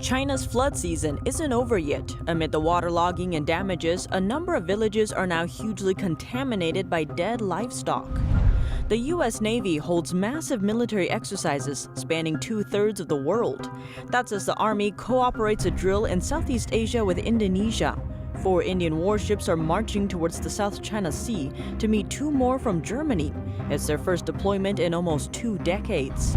China's flood season isn't over yet. Amid the waterlogging and damages, a number of villages are now hugely contaminated by dead livestock. The U.S. Navy holds massive military exercises spanning 2/3 of the world. That's as the Army cooperates a drill in Southeast Asia with Indonesia. 4 Indian warships are marching towards the South China Sea to meet 2 more from Germany. It's their first deployment in almost 2 decades.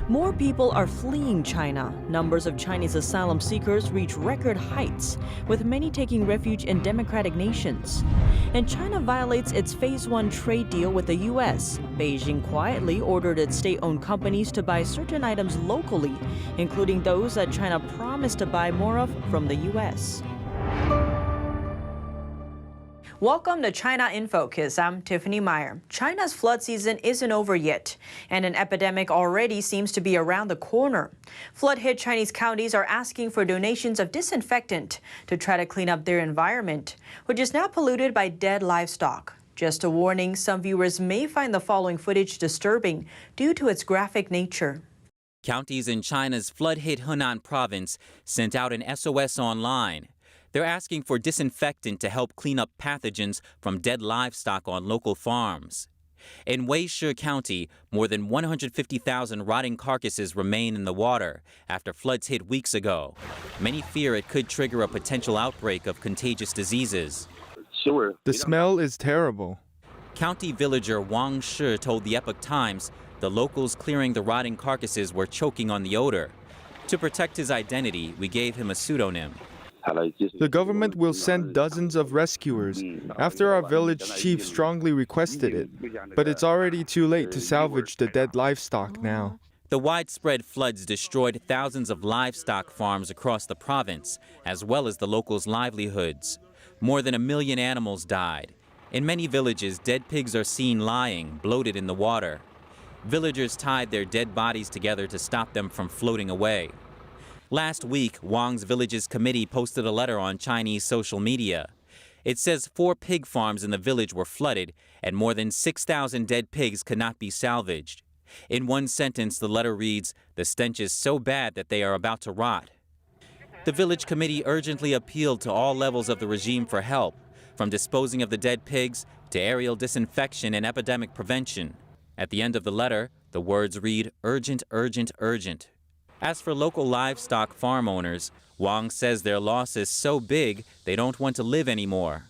More people are fleeing China. Numbers of Chinese asylum seekers reach record heights, with many taking refuge in democratic nations. And China violates its Phase 1 trade deal with the U.S. Beijing quietly ordered its state-owned companies to buy certain items locally, including those that China promised to buy more of from the U.S. Welcome to China in Focus. I'm Tiffany Meyer. China's flood season isn't over yet, and an epidemic already seems to be around the corner. Flood-hit Chinese counties are asking for donations of disinfectant to try to clean up their environment, which is now polluted by dead livestock. Just a warning, some viewers may find the following footage disturbing due to its graphic nature. Counties in China's flood-hit Hunan province sent out an SOS online. They're asking for disinfectant to help clean up pathogens from dead livestock on local farms. In Weishi County, more than 150,000 rotting carcasses remain in the water after floods hit weeks ago. Many fear it could trigger a potential outbreak of contagious diseases. The smell is terrible. County villager Wang Shi told the Epoch Times the locals clearing the rotting carcasses were choking on the odor. To protect his identity, we gave him a pseudonym. The government will send dozens of rescuers after our village chief strongly requested it, but it's already too late to salvage the dead livestock now. The widespread floods destroyed thousands of livestock farms across the province, as well as the locals' livelihoods. More than 1 million animals died. In many villages, dead pigs are seen lying, bloated in the water. Villagers tied their dead bodies together to stop them from floating away. Last week, Wang's village's committee posted a letter on Chinese social media. It says 4 pig farms in the village were flooded and more than 6,000 dead pigs could not be salvaged. In one sentence, the letter reads, "The stench is so bad that they are about to rot." The village committee urgently appealed to all levels of the regime for help, from disposing of the dead pigs to aerial disinfection and epidemic prevention. At the end of the letter, the words read, "Urgent, urgent, urgent." As for local livestock farm owners, Wang says their loss is so big they don't want to live anymore.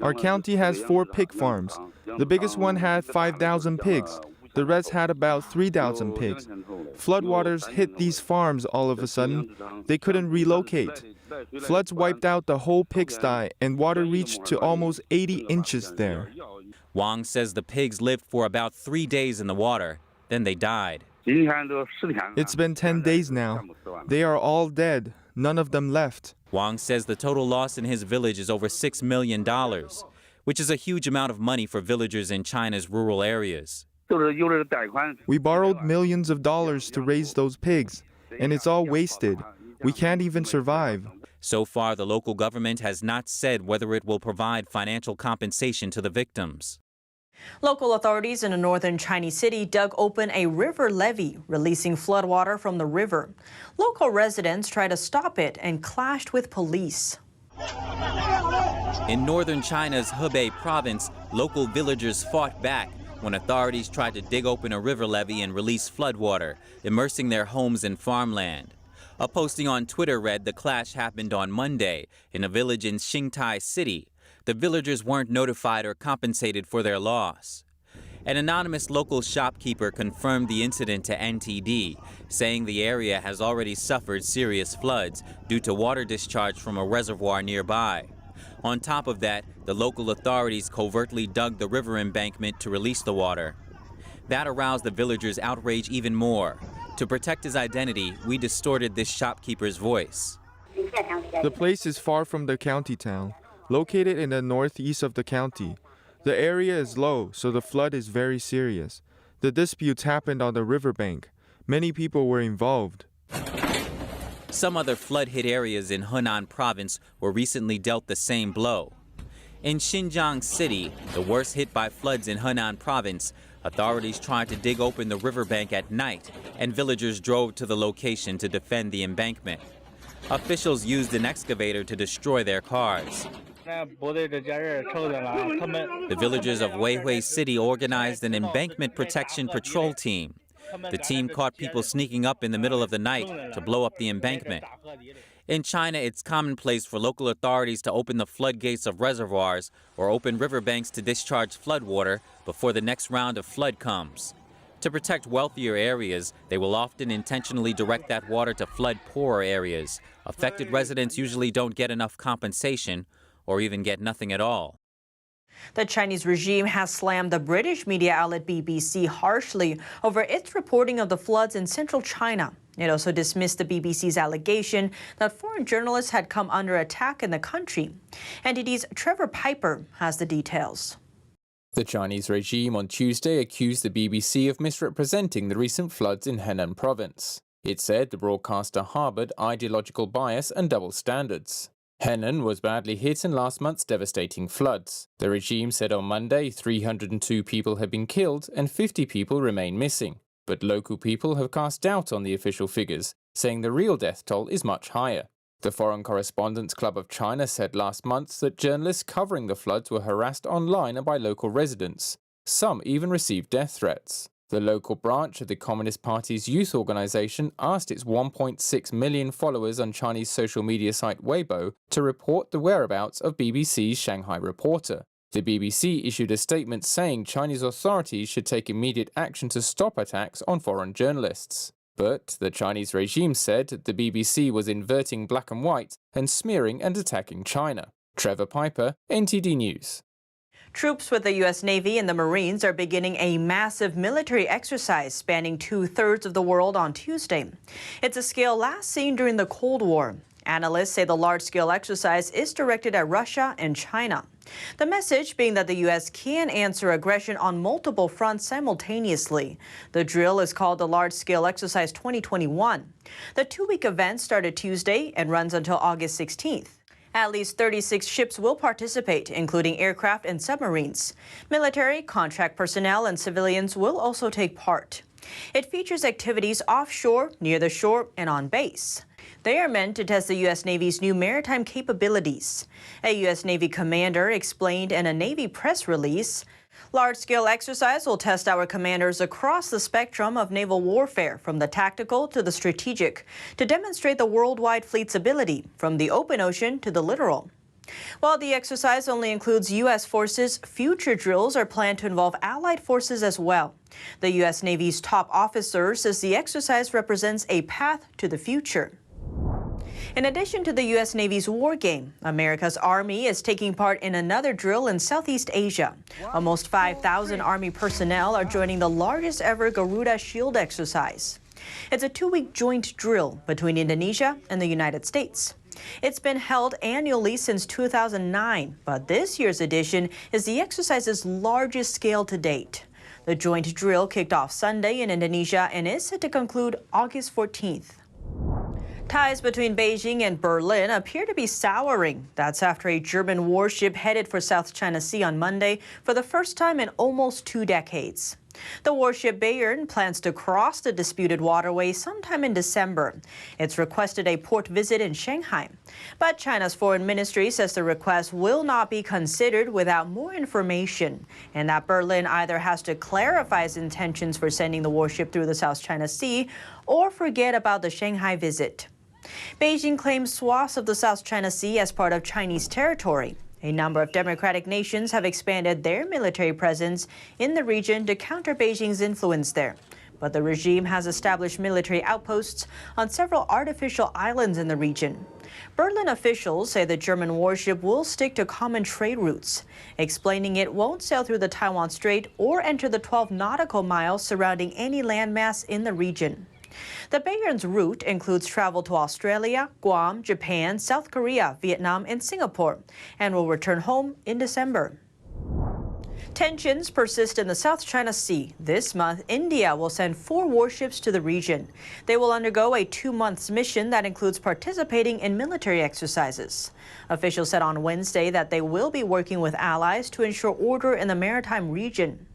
Our county has 4 pig farms. The biggest one had 5,000 pigs. The rest had about 3,000 pigs. Floodwaters hit these farms all of a sudden. They couldn't relocate. Floods wiped out the whole pigsty and water reached to almost 80 inches there. Wang says the pigs lived for about 3 days in the water, then they died. It's been 10 days now. They are all dead. None of them left. Wang says the total loss in his village is over $6 million, which is a huge amount of money for villagers in China's rural areas. We borrowed millions of dollars to raise those pigs, and it's all wasted. We can't even survive. So far, the local government has not said whether it will provide financial compensation to the victims. Local authorities in a northern Chinese city dug open a river levee, releasing floodwater from the river. Local residents tried to stop it and clashed with police. In northern China's Hebei province, local villagers fought back when authorities tried to dig open a river levee and release floodwater, immersing their homes in farmland. A posting on Twitter read the clash happened on Monday in a village in Xingtai City. The villagers weren't notified or compensated for their loss. An anonymous local shopkeeper confirmed the incident to NTD, saying the area has already suffered serious floods due to water discharge from a reservoir nearby. On top of that, the local authorities covertly dug the river embankment to release the water. That aroused the villagers' outrage even more. To protect his identity, we distorted this shopkeeper's voice. The place is far from the county town, located in the northeast of the county. The area is low, so the flood is very serious. The disputes happened on the riverbank. Many people were involved. Some other flood-hit areas in Hunan province were recently dealt the same blow. In Xinjiang City, the worst hit by floods in Hunan province, Authorities tried to dig open the riverbank at night, and villagers drove to the location to defend the embankment. Officials used an excavator to destroy their cars. The villagers of Huawei City organized an embankment protection patrol team. The team caught people sneaking up in the middle of the night to blow up the embankment. In China, it's commonplace for local authorities to open the floodgates of reservoirs or open riverbanks to discharge floodwater before the next round of flood comes. To protect wealthier areas, they will often intentionally direct that water to flood poorer areas. Affected residents usually don't get enough compensation or even get nothing at all. The Chinese regime has slammed the British media outlet BBC harshly over its reporting of the floods in central China. It also dismissed the BBC's allegation that foreign journalists had come under attack in the country. NTD's Trevor Piper has the details. The Chinese regime on Tuesday accused the BBC of misrepresenting the recent floods in Henan province. It said the broadcaster harbored ideological bias and double standards. Henan was badly hit in last month's devastating floods. The regime said on Monday 302 people have been killed and 50 people remain missing. But local people have cast doubt on the official figures, saying the real death toll is much higher. The Foreign Correspondents Club of China said last month that journalists covering the floods were harassed online and by local residents. Some even received death threats. The local branch of the Communist Party's youth organization asked its 1.6 million followers on Chinese social media site Weibo to report the whereabouts of BBC's Shanghai reporter. The BBC issued a statement saying Chinese authorities should take immediate action to stop attacks on foreign journalists. But the Chinese regime said the BBC was inverting black and white and smearing and attacking China. Trevor Piper, NTD News. Troops with the U.S. Navy and the Marines are beginning a massive military exercise spanning 2/3 of the world on Tuesday. It's a scale last seen during the Cold War. Analysts say the large-scale exercise is directed at Russia and China. The message being that the U.S. can answer aggression on multiple fronts simultaneously. The drill is called the Large-Scale Exercise 2021. The two-week event started Tuesday and runs until August 16th. At least 36 ships will participate, including aircraft and submarines. Military, contract personnel, and civilians will also take part. It features activities offshore, near the shore, and on base. They are meant to test the U.S. Navy's new maritime capabilities. A U.S. Navy commander explained in a Navy press release, large-scale exercise will test our commanders across the spectrum of naval warfare, from the tactical to the strategic, to demonstrate the worldwide fleet's ability, from the open ocean to the littoral. While the exercise only includes U.S. forces, future drills are planned to involve allied forces as well. The U.S. Navy's top officer says the exercise represents a path to the future. In addition to the U.S. Navy's war game, America's Army is taking part in another drill in Southeast Asia. Almost 5,000 Army personnel are joining the largest ever Garuda Shield exercise. It's a two-week joint drill between Indonesia and the United States. It's been held annually since 2009, but this year's edition is the exercise's largest scale to date. The joint drill kicked off Sunday in Indonesia and is set to conclude August 14th. Ties between Beijing and Berlin appear to be souring. That's after a German warship headed for South China Sea on Monday for the first time in almost 2 decades. The warship Bayern plans to cross the disputed waterway sometime in December. It's requested a port visit in Shanghai. But China's foreign ministry says the request will not be considered without more information, and that Berlin either has to clarify its intentions for sending the warship through the South China Sea or forget about the Shanghai visit. Beijing claims swaths of the South China Sea as part of Chinese territory. A number of democratic nations have expanded their military presence in the region to counter Beijing's influence there. But the regime has established military outposts on several artificial islands in the region. Berlin officials say the German warship will stick to common trade routes, explaining it won't sail through the Taiwan Strait or enter the 12 nautical miles surrounding any landmass in the region. The Bayern's route includes travel to Australia, Guam, Japan, South Korea, Vietnam, and Singapore, and will return home in December. Tensions persist in the South China Sea. This month, India will send 4 warships to the region. They will undergo a 2-month mission that includes participating in military exercises. Officials said on Wednesday that they will be working with allies to ensure order in the maritime region.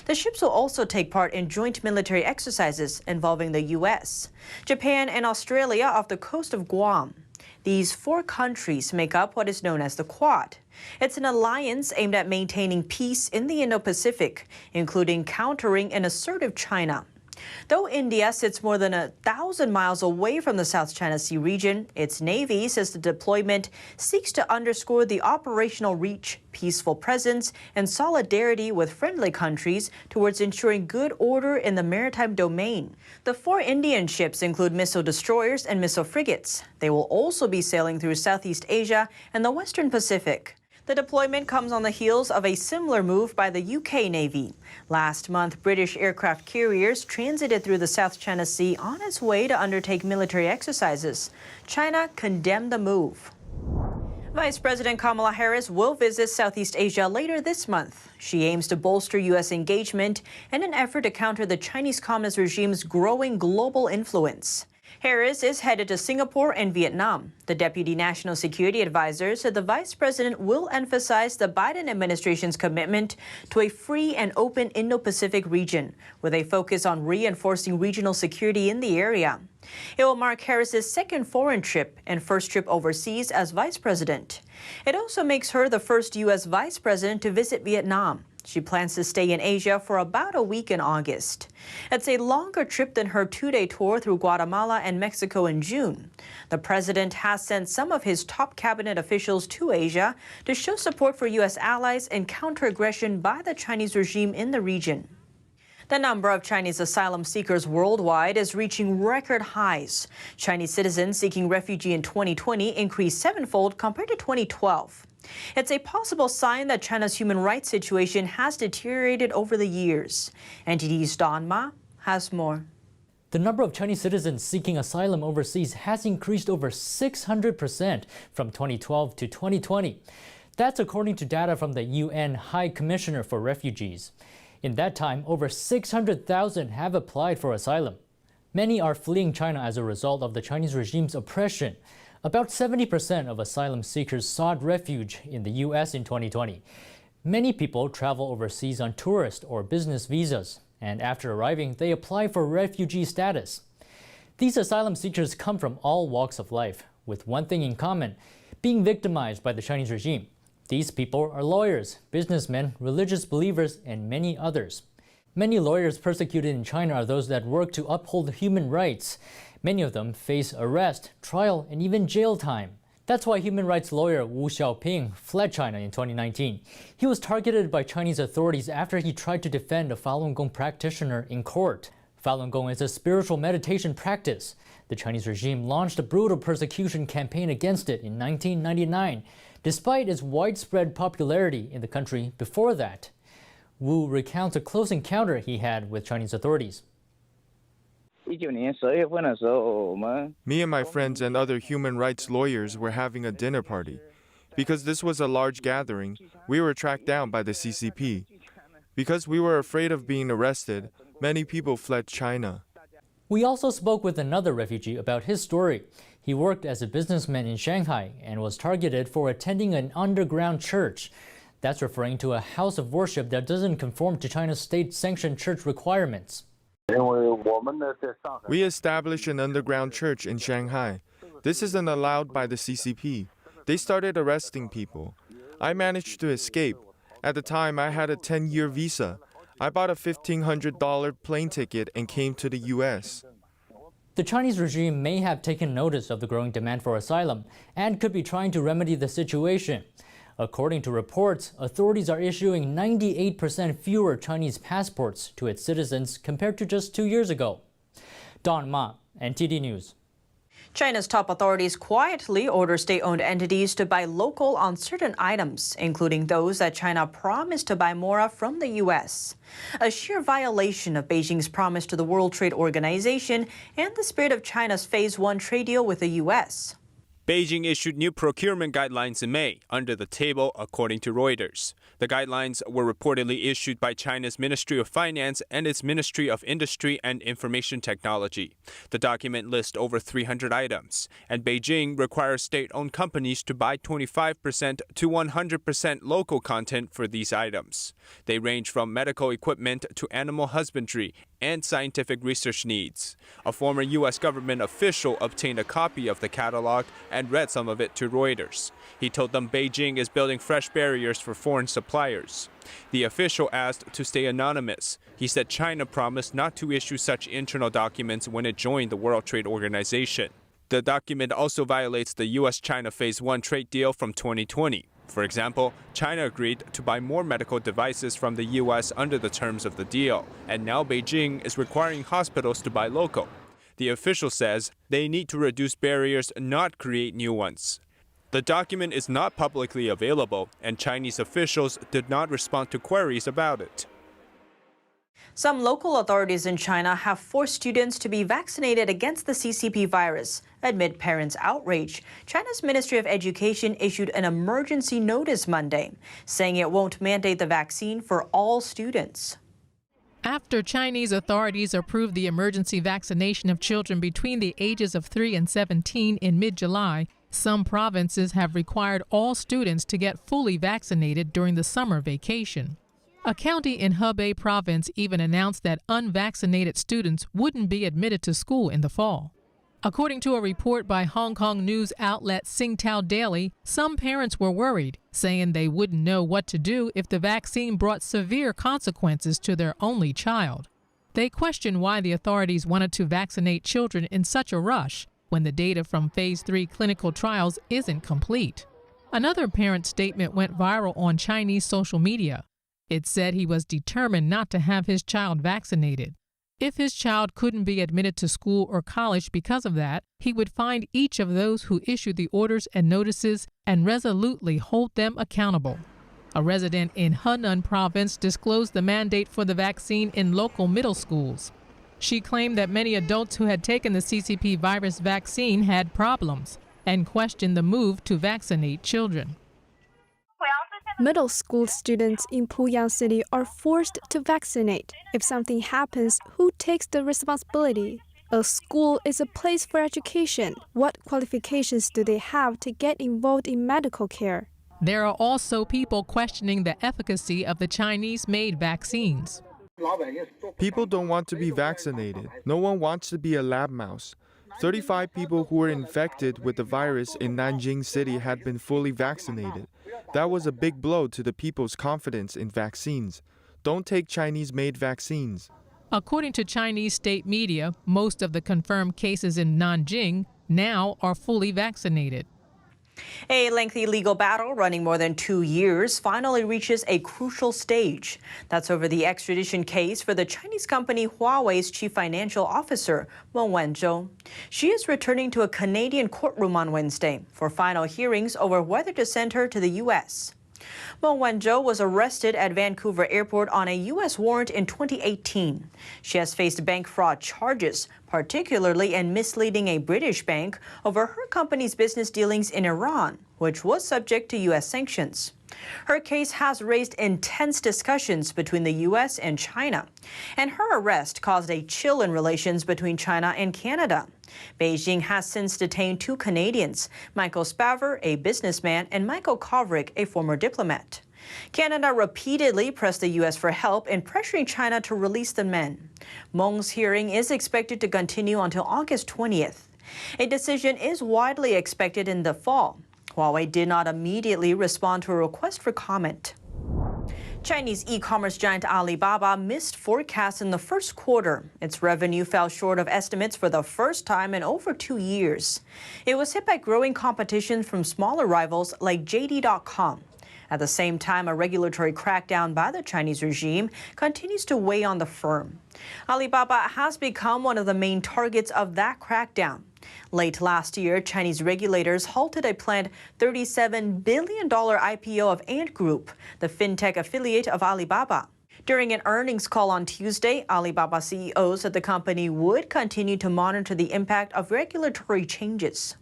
The ships will also take part in joint military exercises involving the U.S., Japan, and Australia off the coast of Guam. These 4 countries make up what is known as the Quad. It's an alliance aimed at maintaining peace in the Indo-Pacific, including countering an assertive China. Though India sits more than 1,000 miles away from the South China Sea region, its Navy says the deployment seeks to underscore the operational reach, peaceful presence, and solidarity with friendly countries towards ensuring good order in the maritime domain. The 4 Indian ships include missile destroyers and missile frigates. They will also be sailing through Southeast Asia and the Western Pacific. The deployment comes on the heels of a similar move by the UK Navy. Last month, British aircraft carriers transited through the South China Sea on its way to undertake military exercises. China condemned the move. Vice President Kamala Harris will visit Southeast Asia later this month. She aims to bolster U.S. engagement in an effort to counter the Chinese Communist regime's growing global influence. Harris is headed to Singapore and Vietnam. The Deputy National Security Advisor said the Vice President will emphasize the Biden administration's commitment to a free and open Indo-Pacific region, with a focus on reinforcing regional security in the area. It will mark Harris's 2nd foreign trip and 1st trip overseas as Vice President. It also makes her the first U.S. Vice President to visit Vietnam. She plans to stay in Asia for about a week in August. It's a longer trip than her 2-day tour through Guatemala and Mexico in June. The president has sent some of his top cabinet officials to Asia to show support for U.S. allies and counter aggression by the Chinese regime in the region. The number of Chinese asylum seekers worldwide is reaching record highs. Chinese citizens seeking refuge in 2020 increased 7-fold compared to 2012. It's a possible sign that China's human rights situation has deteriorated over the years. NTD's Don Ma has more. The number of Chinese citizens seeking asylum overseas has increased over 600% from 2012 to 2020. That's according to data from the UN High Commissioner for Refugees. In that time, over 600,000 have applied for asylum. Many are fleeing China as a result of the Chinese regime's oppression. About 70% of asylum seekers sought refuge in the U.S. in 2020. Many people travel overseas on tourist or business visas, and after arriving, they apply for refugee status. These asylum seekers come from all walks of life, with one thing in common: being victimized by the Chinese regime. These people are lawyers, businessmen, religious believers, and many others. Many lawyers persecuted in China are those that work to uphold human rights. Many of them face arrest, trial, and even jail time. That's why human rights lawyer Wu Xiaoping fled China in 2019. He was targeted by Chinese authorities after he tried to defend a Falun Gong practitioner in court. Falun Gong is a spiritual meditation practice. The Chinese regime launched a brutal persecution campaign against it in 1999, despite its widespread popularity in the country before that. Wu recounts a close encounter he had with Chinese authorities. Me and my friends and other human rights lawyers were having a dinner party. Because this was a large gathering, we were tracked down by the CCP. Because we were afraid of being arrested, many people fled China. We also spoke with another refugee about his story. He worked as a businessman in Shanghai and was targeted for attending an underground church. That's referring to a house of worship that doesn't conform to China's state-sanctioned church requirements. We established an underground church in Shanghai. This isn't allowed by the CCP. They started arresting people. I managed to escape. At the time, I had a 10-year visa. I bought a $1,500 plane ticket and came to the U.S. The Chinese regime may have taken notice of the growing demand for asylum and could be trying to remedy the situation. According to reports, authorities are issuing 98% fewer Chinese passports to its citizens compared to just 2 years ago. Don Ma, NTD News. China's top authorities quietly order state-owned entities to buy local on certain items, including those that China promised to buy more of from the U.S. A sheer violation of Beijing's promise to the World Trade Organization and the spirit of China's Phase 1 trade deal with the U.S. Beijing issued new procurement guidelines in May, under the table, according to Reuters. The guidelines were reportedly issued by China's Ministry of Finance and its Ministry of Industry and Information Technology. The document lists over 300 items, and Beijing requires state-owned companies to buy 25% to 100% local content for these items. They range from medical equipment to animal husbandry and scientific research needs. A former U.S. government official obtained a copy of the catalog and read some of it to Reuters. He told them Beijing is building fresh barriers for foreign suppliers. The official asked to stay anonymous. He said China promised not to issue such internal documents when it joined the World Trade Organization. The document also violates the U.S.-China Phase 1 trade deal from 2020. For example, China agreed to buy more medical devices from the U.S. under the terms of the deal, and now Beijing is requiring hospitals to buy local. The official says they need to reduce barriers, not create new ones. The document is not publicly available, and Chinese officials did not respond to queries about it. Some local authorities in China have forced students to be vaccinated against the CCP virus. Amid parents' outrage, China's Ministry of Education issued an emergency notice Monday, saying it won't mandate the vaccine for all students. After Chinese authorities approved the emergency vaccination of children between the ages of 3 and 17 in mid-July, some provinces have required all students to get fully vaccinated during the summer vacation. A county in Hebei province even announced that unvaccinated students wouldn't be admitted to school in the fall. According to a report by Hong Kong news outlet Singtao Daily, some parents were worried, saying they wouldn't know what to do if the vaccine brought severe consequences to their only child. They questioned why the authorities wanted to vaccinate children in such a rush when the data from Phase 3 clinical trials isn't complete. Another parent's statement went viral on Chinese social media. It said he was determined not to have his child vaccinated. If his child couldn't be admitted to school or college because of that, he would find each of those who issued the orders and notices and resolutely hold them accountable. A resident in Henan province disclosed the mandate for the vaccine in local middle schools. She claimed that many adults who had taken the CCP virus vaccine had problems and questioned the move to vaccinate children. Middle school students in Puyang City are forced to vaccinate. If something happens, who takes the responsibility? A school is a place for education. What qualifications do they have to get involved in medical care? There are also people questioning the efficacy of the Chinese-made vaccines. People don't want to be vaccinated. No one wants to be a lab mouse. 35 people who were infected with the virus in Nanjing City had been fully vaccinated. That was a big blow to the people's confidence in vaccines. Don't take Chinese-made vaccines. According to Chinese state media, most of the confirmed cases in Nanjing now are fully vaccinated. A lengthy legal battle running more than 2 years finally reaches a crucial stage. That's over the extradition case for the Chinese company Huawei's chief financial officer, Meng Wanzhou. She is returning to a Canadian courtroom on Wednesday for final hearings over whether to send her to the U.S. Meng Wanzhou was arrested at Vancouver Airport on a U.S. warrant in 2018. She has faced bank fraud charges, particularly in misleading a British bank over her company's business dealings in Iran, which was subject to U.S. sanctions. Her case has raised intense discussions between the U.S. and China, and her arrest caused a chill in relations between China and Canada. Beijing has since detained 2 Canadians, Michael Spavor, a businessman, and Michael Kovrig, a former diplomat. Canada repeatedly pressed the U.S. for help in pressuring China to release the men. Meng's hearing is expected to continue until August 20th. A decision is widely expected in the fall. Huawei did not immediately respond to a request for comment. Chinese e-commerce giant Alibaba missed forecasts in the first quarter. Its revenue fell short of estimates for the first time in over 2 years. It was hit by growing competition from smaller rivals like JD.com. At the same time, a regulatory crackdown by the Chinese regime continues to weigh on the firm. Alibaba has become one of the main targets of that crackdown. Late last year, Chinese regulators halted a planned $37 billion IPO of Ant Group, the fintech affiliate of Alibaba. During an earnings call on Tuesday, Alibaba CEO said the company would continue to monitor the impact of regulatory changes.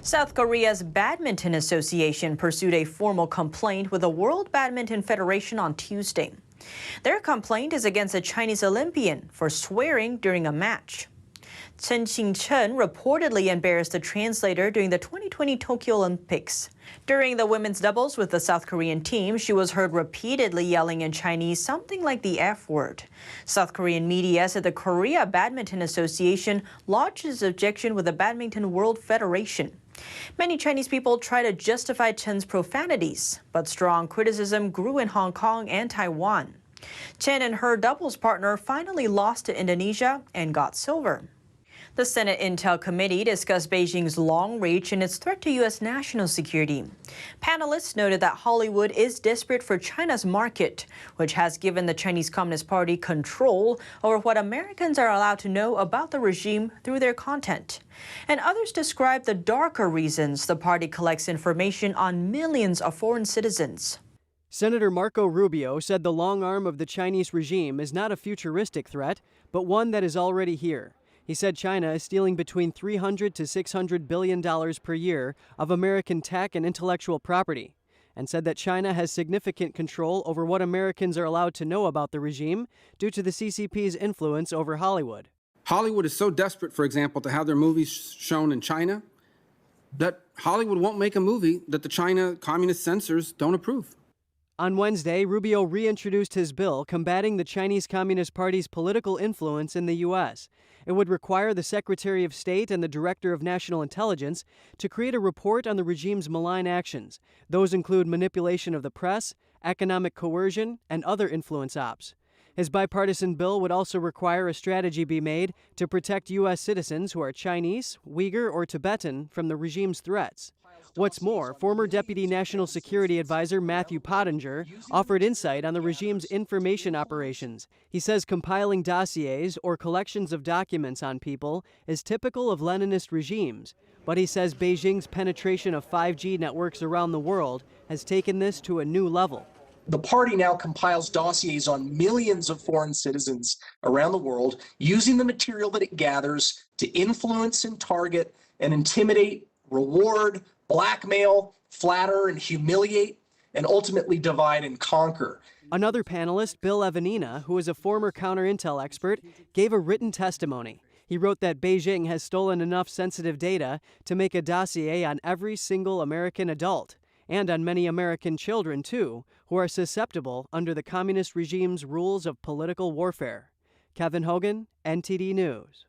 South Korea's Badminton Association pursued a formal complaint with the World Badminton Federation on Tuesday. Their complaint is against a Chinese Olympian for swearing during a match. Chen Xingchen reportedly embarrassed the translator during the 2020 Tokyo Olympics. During the women's doubles with the South Korean team, she was heard repeatedly yelling in Chinese something like the F word. South Korean media said the Korea Badminton Association lodged its objection with the Badminton World Federation. Many Chinese people try to justify Chen's profanities, but strong criticism grew in Hong Kong and Taiwan. Chen and her doubles partner finally lost to Indonesia and got silver. The Senate Intel Committee discussed Beijing's long reach and its threat to U.S. national security. Panelists noted that Hollywood is desperate for China's market, which has given the Chinese Communist Party control over what Americans are allowed to know about the regime through their content. And others describe the darker reasons the party collects information on millions of foreign citizens. Senator Marco Rubio said the long arm of the Chinese regime is not a futuristic threat, but one that is already here. He said China is stealing between $300 to $600 billion per year of American tech and intellectual property, and said that China has significant control over what Americans are allowed to know about the regime due to the CCP's influence over Hollywood. Hollywood is so desperate, for example, to have their movies shown in China that Hollywood won't make a movie that the China communist censors don't approve. On Wednesday, Rubio reintroduced his bill combating the Chinese Communist Party's political influence in the U.S. It would require the Secretary of State and the Director of National Intelligence to create a report on the regime's malign actions. Those include manipulation of the press, economic coercion, and other influence ops. His bipartisan bill would also require a strategy be made to protect U.S. citizens who are Chinese, Uyghur, or Tibetan from the regime's threats. What's more, former Deputy National Security Advisor Matthew Pottinger offered insight on the regime's information operations. He says compiling dossiers or collections of documents on people is typical of Leninist regimes, but he says Beijing's penetration of 5G networks around the world has taken this to a new level. The party now compiles dossiers on millions of foreign citizens around the world, using the material that it gathers to influence and target and intimidate, reward, blackmail, flatter, and humiliate, and ultimately divide and conquer. Another panelist, Bill Evanina, who is a former counterintel expert, gave a written testimony. He wrote that Beijing has stolen enough sensitive data to make a dossier on every single American adult, and on many American children, too, who are susceptible under the communist regime's rules of political warfare. Kevin Hogan, NTD News.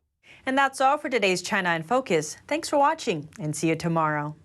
And that's all for today's China in Focus. Thanks for watching, and see you tomorrow.